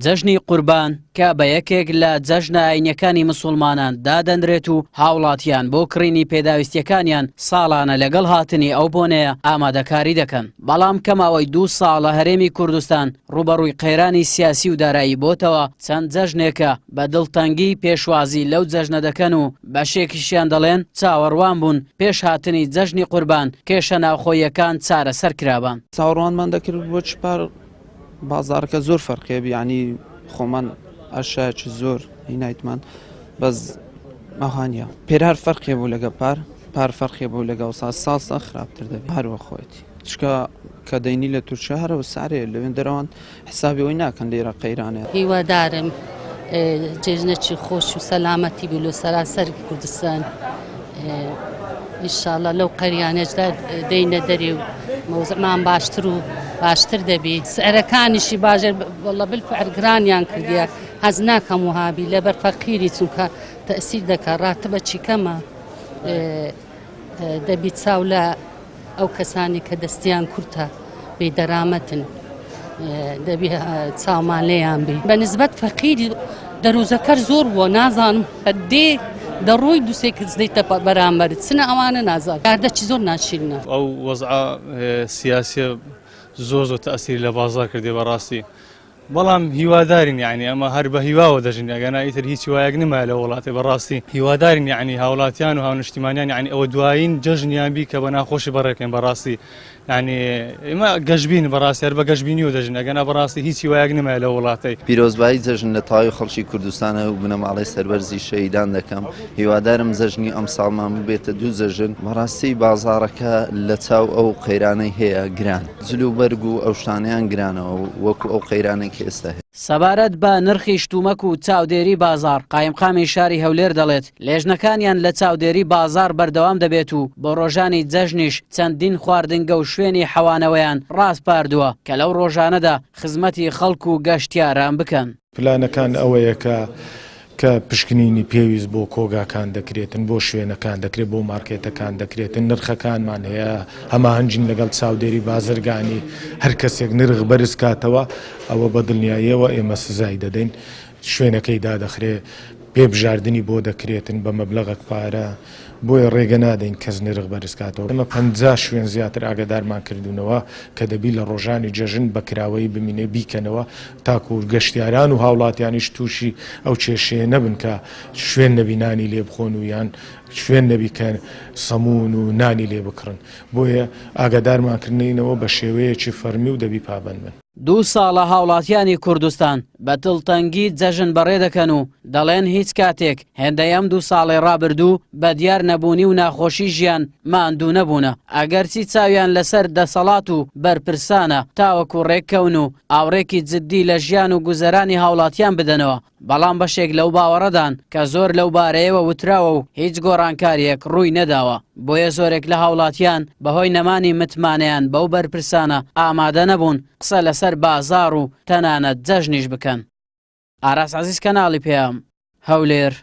جەژنی قوربان کە بە یەکێک لە جەژنە ئاینیەکانی مسلمانان دادەنرێت و هاوڵاتیان بۆ کڕینی پێداویستیەکانیان ساڵانە لەگەڵ هاتنی ئەو بۆنەیە ئامادەکاری دەکەن. بەڵام کەماوەی 2 ساڵ لە هەرێمی کوردستان ڕوبەڕووی قەیرانی سیاسی و دارایی بۆتەوە چەند جەژنێکە بە دڵتەنگی پێشوازی لەو جەژنە دەکەن و بەشێکیشیان دەڵێن چاوەڕوان بوون پێش هاتنی جەژنی قوربان کێشە ناوخۆیەکان چارەسەر کرابان. چاوەڕوانمان دەکرد بۆ چپار بازارکە زۆر فەرقێ ینی خۆمان ئەشایکی زۆر هینایتمان بەس ئەوهانیە پێرار فەرقێ بوو لەگە پار فەرقێ بوو لەگە ساسە خراپتر دەبێت هەروە خۆیتی چکە کە دەینی لە تورکیا هەرەوە سارێ لەوێن دەرەوان حسابی ئەوی ناکەن لێرە قەیرانێ. هیوادارم جێژنێکی خۆش و سەلامەتی بوو لە سەراسەری کوردستان ئینشاڵڵا لەو قەریانەشدا دەینە دەرێ و مەوزعمان باشتر دەبێت. سعرەکانیشی باشێر وەڵڵا بالفعل گرانیان کردیە هەز ناکەم وهابی لەبەر فەقیری چونکە تەئسیر دەکات ڕاتبە چیکەمە دەبیت چاو لە ئەو کەسانی کە دەستیان کورتە بێدەرامەتن دەبی چاومان لێیان بێ بە نسبەت فەقیری دەروزەکەر زۆر بووە نازانم هەدێ دەڕۆی دووسێک دەیتە بەرامبەرت سنە ئەوانە نازان کاردەچی زۆر ناشرینە. ئەو وەزعە سیاسیە زۆر تەئسیر لە بازار کردێ بەڕاستی بەڵام هیوادارین یعنی ئەمە هەر بە هیواوە دەژین ئەگەنا ئیتر هیچ وایەک نمایە لە وڵاتی بەڕاستی هیوادارین یعنی هاوڵاتیان و هاونیشتیمانیان یعنی ئەوە دوایین جەژنیان بی کە بە ناخۆشی بەڕێکەن بەڕاستی یعنی ئێمە گەشتبین بەڕاستی هەر بە گەشتبینی و دەژین ئەگەنا بەڕاستی هیچی وایەک نمایە لە وڵاتی. پیرۆزبایی جەژن لە تاوی خەڵکی کوردستانە و بنەماڵەی سەربەرزی شەهیدان دەکەم هیوادارم جەژنی ئەم ساڵمان ببێتە 2 جەژن بەڕاستی بازارەکە لە چاو ئەو قەیرانەی هەیە گران جلوبەرگ و ئەو شتانەیان گرانەوە وەکو ئەو قەیرانێک کە ئێستا هەیە. سەبارەت بە نرخی شتومەک و چاودێری بازار قایمقامی شاری هەولێر دەڵێت لێژنەکانیان لە چاودێری بازار بەردەوام دەبێت و بۆ ڕۆژانی جەژنیش چەندین خواردنگە و شوێنی حەوانەوەیان ڕاست پاردووە کە لەو ڕۆژانەدا خزمەتی خەڵک و گەشتیاران بکەن. پلانەکان ئەوەیە کە پشکنینی پێویست بۆ کۆگاکان دەکرێتن بۆ شوێنەکان دەکرێت بۆ مارکێتەکان دەکرێتن نرخەکانمان هەیە هەماهەنجین لەگەڵ چاودێری بازرگانی هەر کەسێک نرخ بەرز کاتەوە ئەوە بە دڵنیاییەوە ئێمە سزای دەدەین شوێنەکەی دادەخرێ پێبژاردننی بۆ دەکرێتن بە مەبلەغێک پارە بۆیە ڕێگە نادەین کەس نرخ بەرزکاتەوە. ئەمە 50 شوێن زیاتر ئاگادارمان کردوونەوە کە دەبی لە ڕۆژانی جەژن بەکراوەی بمینێ بیکەنەوە تاکو گەشتیاران و هاوڵاتیانیش تووشی ئەو کێشەیە نەبن کە شوێن نەبینانی لێ بخۆن و یان شوێن نەبی کە سەمون و نانی لێ بکڕن بۆیە ئاگادارمانکردنەوە بە شێوەیەکی فەرمی و دەبی پابند بن. 2 ساڵە هاوڵاتیانی کوردستان بە دڵتەنگی جەژن بەڕێ دەکەن و دەڵێن هیچ کاتێک هێندەی ئەم 2 ساڵی ڕابردوو بە دیار نەبوونی و ناخۆشی ژیان ماندوو نەبوونە ئەگەرچی چاویان لەسەر دەسەڵات و بەرپرسانە تاوەکو ڕێککەون و ئاوڕێکی جددی لە ژیان و گوزەرانی هاوڵاتیان بدەنەوە بەڵام بەشێک لەو باوەڕەدان کە زۆر لەو بارەیەوە وتراوە و هیچ گۆڕانکاریەک ڕووی نەداوە بۆیە زۆرێک لە هاوڵاتیان بەهۆی نەمانی متمانیان بەو بەرپرسانە ئامادە نەبوون قسە لەسەر بازار و تەنانەت جەژنیش بکەن. ئاراس عەزیز کەناڵی پێم هەولێر.